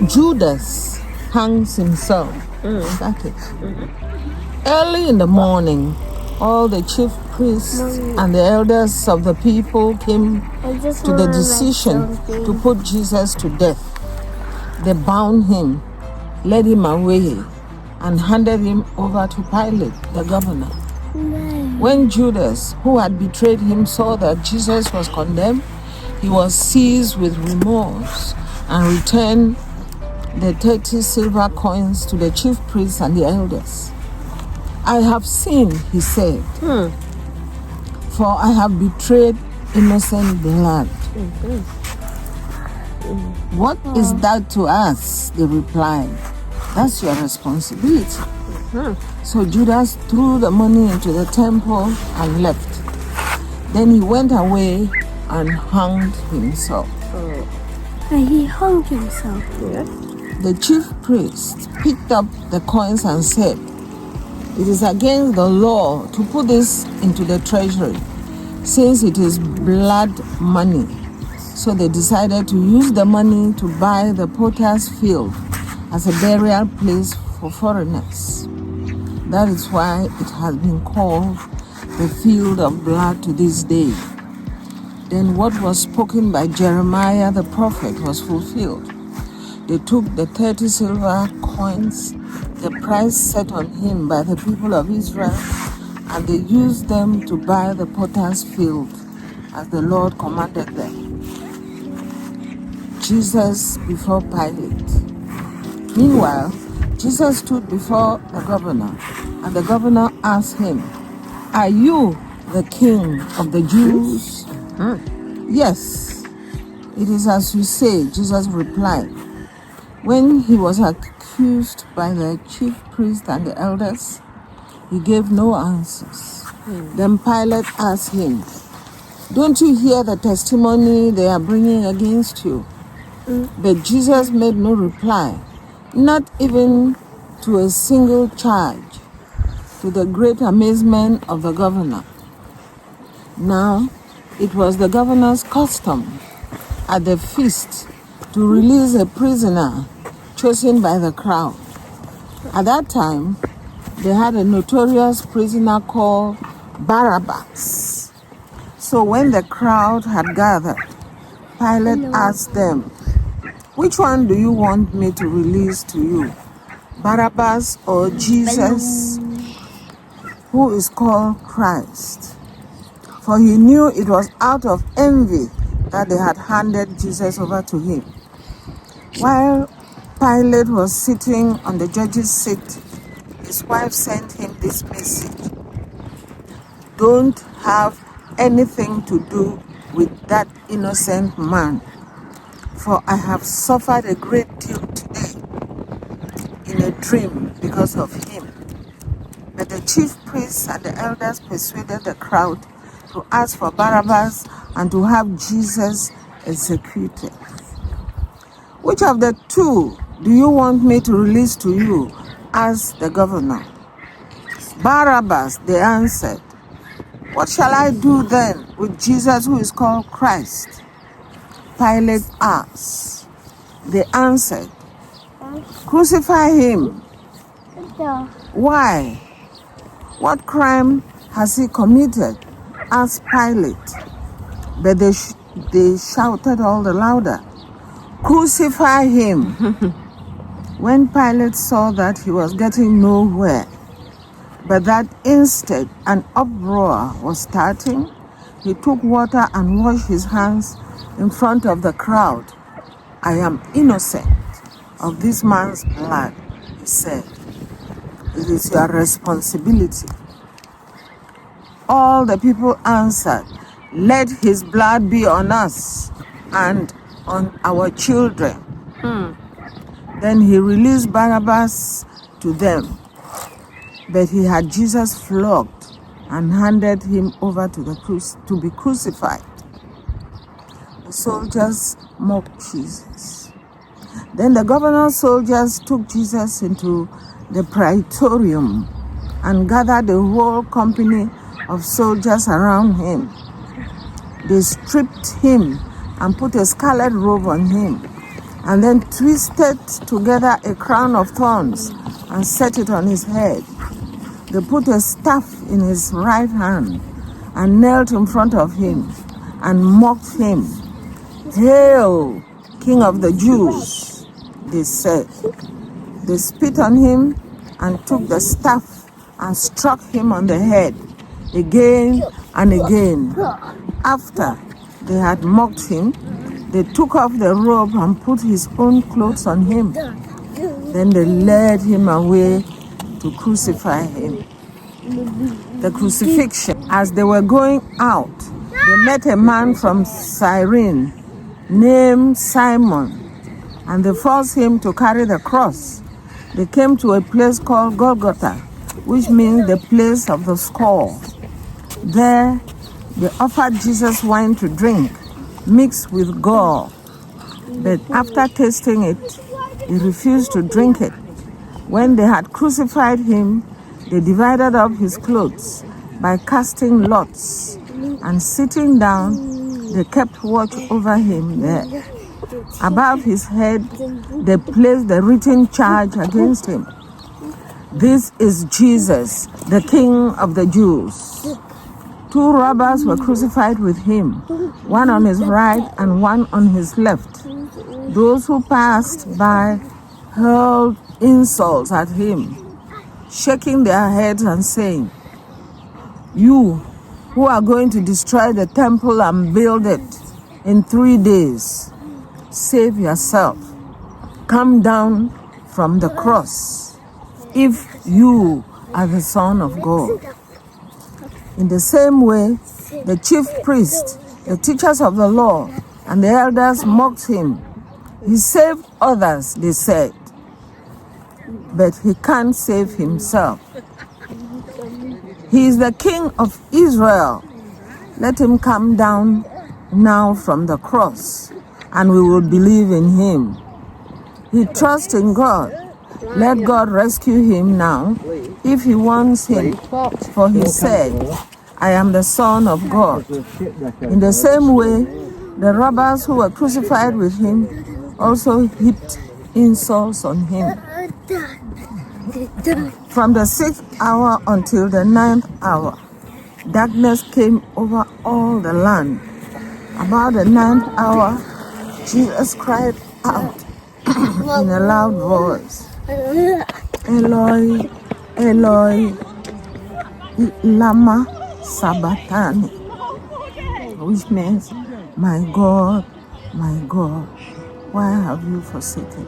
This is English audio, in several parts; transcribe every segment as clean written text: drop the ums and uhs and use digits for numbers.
Judas hangs himself. Exactly. Early in the morning, all the chief priests and the elders of the people came to the decision to put Jesus to death. They bound him, led him away, and handed him over to Pilate, the governor. When Judas, who had betrayed him, saw that Jesus was condemned, he was seized with remorse and returned the 30 silver coins to the chief priests and the elders. I have sinned, he said, for I have betrayed innocent blood. What is that to us? They replied. That's your responsibility. So Judas threw the money into the temple and left. Then he went away and hung himself. And he hung himself. Yes. The chief priest picked up the coins and said, "It is against the law to put this into the treasury, since it is blood money." So they decided to use the money to buy the potter's field as a burial place for foreigners. That is why it has been called the field of blood to this day. Then what was spoken by Jeremiah the prophet was fulfilled. They took the 30 silver coins, the price set on him by the people of Israel, and they used them to buy the potter's field as the Lord commanded them. Jesus before Pilate. Meanwhile, Jesus stood before the governor, and the governor asked him, "Are you the king of the Jews?" "Yes, it is as you say," Jesus replied. When he was accused by the chief priest and the elders, he gave no answers. Then Pilate asked him, "Don't you hear the testimony they are bringing against you?" But Jesus made no reply, not even to a single charge, to the great amazement of the governor. Now, it was the governor's custom at the feast to release a prisoner chosen by the crowd. At that time, they had a notorious prisoner called Barabbas. So when the crowd had gathered, Pilate asked them, "Which one do you want me to release to you, Barabbas or Jesus, who is called Christ?" For he knew it was out of envy that they had handed Jesus over to him. While Pilate was sitting on the judge's seat, his wife sent him this message: "Don't have anything to do with that innocent man, for I have suffered a great deal today in a dream because of him." But the chief priests and the elders persuaded the crowd to ask for Barabbas and to have Jesus executed. "Which of the two do you want me to release to you?" asked the governor. "Barabbas," they answered. "What shall I do then with Jesus, who is called Christ?" Pilate asked. They answered, "Crucify him." "Why? What crime has he committed?" asked Pilate. But they shouted all the louder, "Crucify him." When Pilate saw that he was getting nowhere, but that instead an uproar was starting, he took water and washed his hands in front of the crowd. "I am innocent of this man's blood," he said. "It is your responsibility." All the people answered, "Let his blood be on us and on our children." Then he released Barabbas to them, but he had Jesus flogged and handed him over to be crucified. The soldiers mocked Jesus. Then the governor's soldiers took Jesus into the praetorium and gathered the whole company of soldiers around him. They stripped him and put a scarlet robe on him. and then twisted together a crown of thorns and set it on his head. They put a staff in his right hand and knelt in front of him and mocked him. "Hail, King of the Jews," they said. They spit on him and took the staff and struck him on the head again and again. After they had mocked him, they took off the robe and put his own clothes on him. Then they led him away to crucify him. The crucifixion. As they were going out, they met a man from Cyrene named Simon, and they forced him to carry the cross. They came to a place called Golgotha, which means the place of the skull. There, they offered Jesus wine to drink, mixed with gall. But after tasting it, he refused to drink it. When they had crucified him, they divided up his clothes by casting lots, and sitting down, they kept watch over him there. Above his head, they placed the written charge against him: "This is Jesus, the King of the Jews." 2 robbers were crucified with him, one on his right and one on his left. Those who passed by hurled insults at him, shaking their heads and saying, "You who are going to destroy the temple and build it in 3 days, save yourself. Come down from the cross if you are the Son of God." In the same way, the chief priests, the teachers of the law, and the elders mocked him. "He saved others," they said, "but he can't save himself. He is the King of Israel. Let him come down now from the cross, and we will believe in him. He trusts in God. Let God rescue him now if he wants him, for he said, 'I am the Son of God.'" In the same way, the robbers who were crucified with him also heaped insults on him. From the 6th hour until the 9th hour, darkness came over all the land. About the 9th hour, Jesus cried out in a loud voice, "Eloi, Eloi, lama sabachthani," which means, my God, why have you forsaken me?"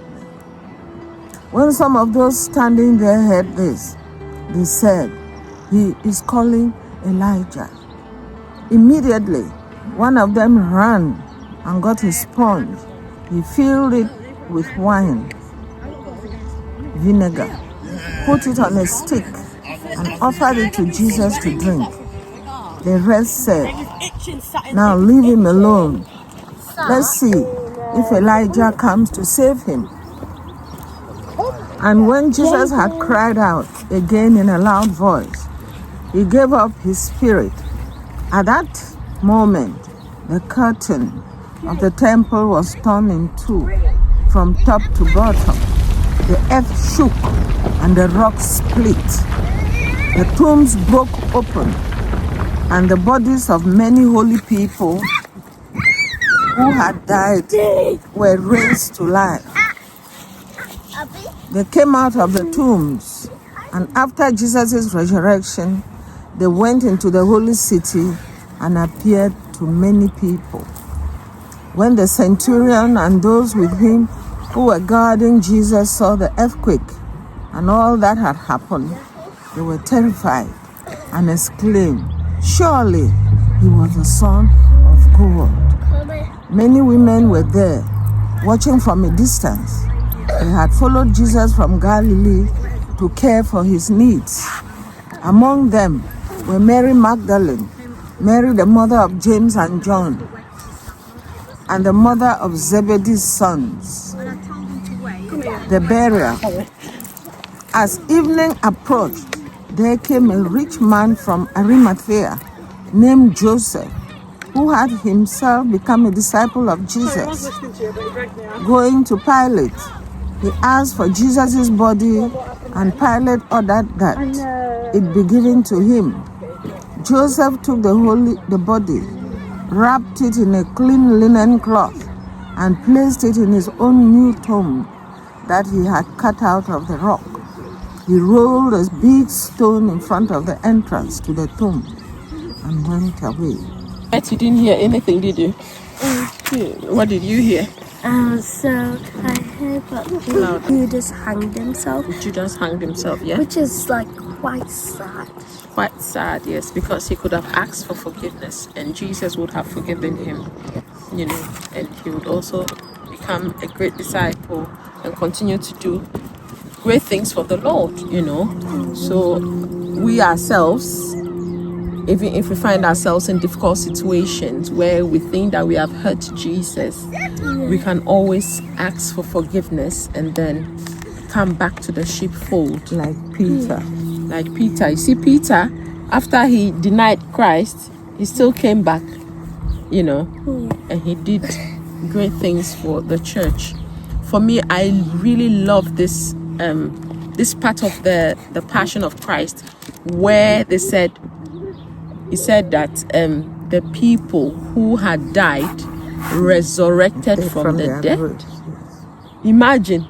When some of those standing there heard this, they said, "He is calling Elijah." Immediately, one of them ran and got a sponge. He filled it with wine, vinegar, put it on a stick, and offered it to Jesus to drink. The rest said, "Now leave him alone. Let's see if Elijah comes to save him." And when Jesus had cried out again in a loud voice, he gave up his spirit. At that moment, the curtain of the temple was torn in two, from top to bottom. The earth shook and the rocks split. The tombs broke open, and the bodies of many holy people who had died were raised to life. They came out of the tombs, and after Jesus' resurrection, they went into the holy city and appeared to many people. When the centurion and those with him who were guarding Jesus saw the earthquake and all that had happened, they were terrified and exclaimed, "Surely he was the Son of God." Many women were there, watching from a distance. They had followed Jesus from Galilee to care for his needs. Among them were Mary Magdalene, Mary the mother of James and John, and the mother of Zebedee's sons. The burial. As evening approached, there came a rich man from Arimathea named Joseph, who had himself become a disciple of Jesus, going to Pilate, he asked for Jesus' body, and Pilate ordered that it be given to him. Joseph took the body, wrapped it in a clean linen cloth, and placed it in his own new tomb that he had cut out of the rock. He rolled a big stone in front of the entrance to the tomb and went away. But you didn't hear anything, did you? What did you hear? So I heard that Judas hanged himself. Judas hanged himself, yeah? Which is like quite sad. Quite sad, yes, because he could have asked for forgiveness and Jesus would have forgiven him, you know, and he would also become a great disciple and continue to do great things for the Lord, you know. So we ourselves, even if we find ourselves in difficult situations where we think that we have hurt Jesus, we can always ask for forgiveness and then come back to the sheepfold. Like Peter. Like Peter. You see, Peter, after he denied Christ, he still came back, you know, and he did great things for the church. For me, I really love this part of the Passion of Christ, where he said that the people who had died resurrected from the dead. Imagine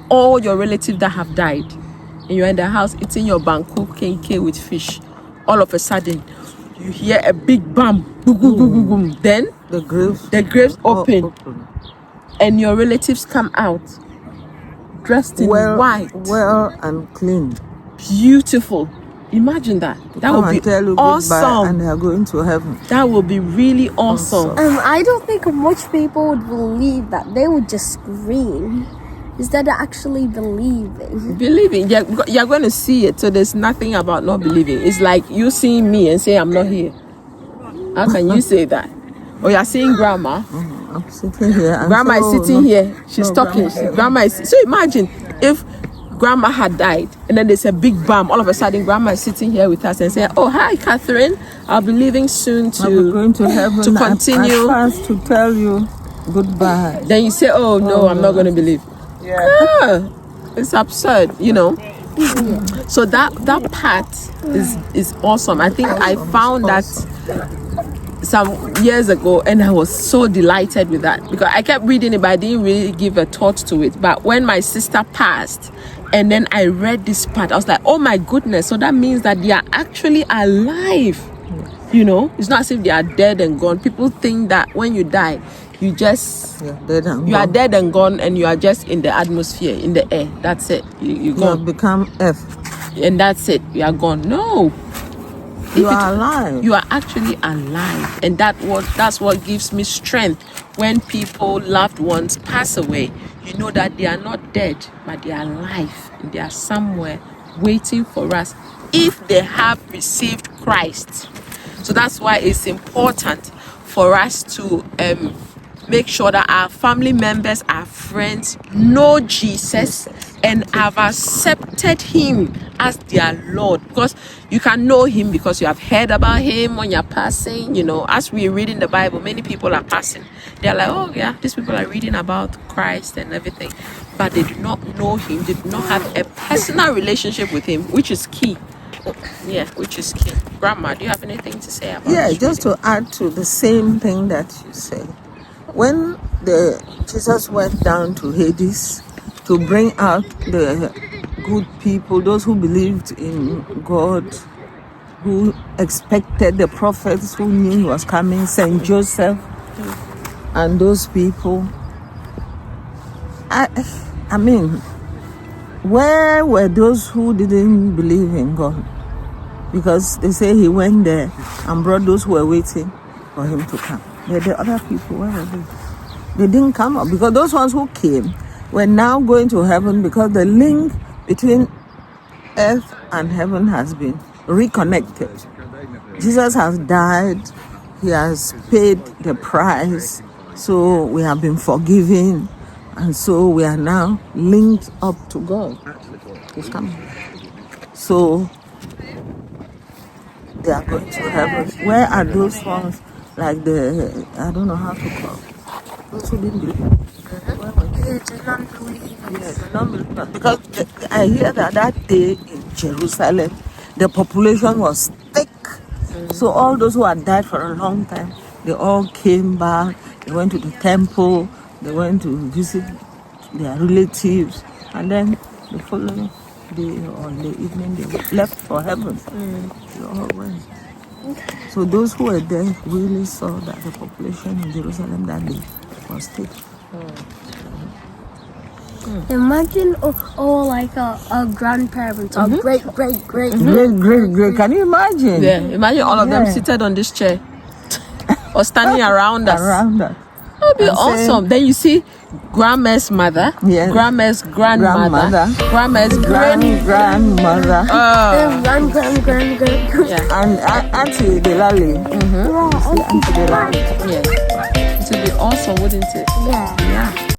all your relatives that have died, and you're in the house eating your banku kenke with fish. All of a sudden, you hear a big bam, boom, boom, boom, boom, boom. Then the graves open, and your relatives come out dressed in white, well and clean, beautiful. Imagine that. That would be awesome. And they are going to heaven. That would be really awesome. I don't think much people would believe that. They would just scream instead of actually believing. You're going to see it. So there's nothing about not believing. It's like you seeing me and say I'm not here. How can you say that? Or you're seeing grandma. I'm sitting here. Grandma is sitting here. She's talking. Grandma is. So imagine if grandma had died and then there's a big bam. All of a sudden, grandma is sitting here with us and saying, "Oh, hi, Catherine. I'll be leaving soon to going to heaven to continue. I to tell you goodbye." Then you say, "Oh no, I'm not going to believe." Yeah, it's absurd, you know. So that part is awesome. I think I found that some years ago and I was so delighted with that because I kept reading it but I didn't really give a thought to it. But when my sister passed and then I read this part, I was like, oh my goodness, so that means that they are actually alive. You know, it's not as if they are dead and gone. People think that when you die you just are dead and gone and you are just in the atmosphere, in the air. That's it. You gone. Become Earth. And that's it. You are gone. No. You are alive. You are actually alive. And that's what gives me strength. When people, loved ones, pass away, you know that they are not dead, but they are alive. And they are somewhere waiting for us if they have received Christ. So that's why it's important for us to make sure that our family members, our friends know Jesus and have accepted him as their Lord. Because you can know him because you have heard about him when you're passing. You know, as we read in the Bible, many people are passing. They're like, oh yeah, these people are reading about Christ and everything. But they do not know him. They do not have a personal relationship with him, which is key. Yeah, which is key. Grandma, do you have anything to say about this? Just to add to the same thing that you said. When Jesus went down to Hades to bring out the good people, those who believed in God, who expected the prophets, who knew he was coming, Saint Joseph, and those people, I mean, where were those who didn't believe in God? Because they say he went there and brought those who were waiting for him to come. The other people, where were they? They didn't come up because those ones who came were now going to heaven because the link between earth and heaven has been reconnected. Jesus has died. He has paid the price. So we have been forgiven. And so we are now linked up to God. He's coming. So they are going to heaven. Where are those ones like I don't know how to call those who didn't believe. The non-believers. Yeah, the non-believers. Because I hear that day in Jerusalem, the population was thick. So all those who had died for a long time, they all came back. They went to the temple. They went to visit their relatives, and then the following day or in the evening they left for heaven. They all went. So those who were there really saw that the population in Jerusalem that day was thick. Imagine all like our grandparents, our great. Great. Can you imagine? Yeah, imagine all of them seated on this chair or standing around us. Around us. That would be awesome. Then you see grandma's mother, Yes. grandma's grandmother, grandma's grandmother, Grand. yeah. and Auntie Delali. Yeah, Auntie Delali. Yeah. It would be awesome, wouldn't it? yeah. Yeah.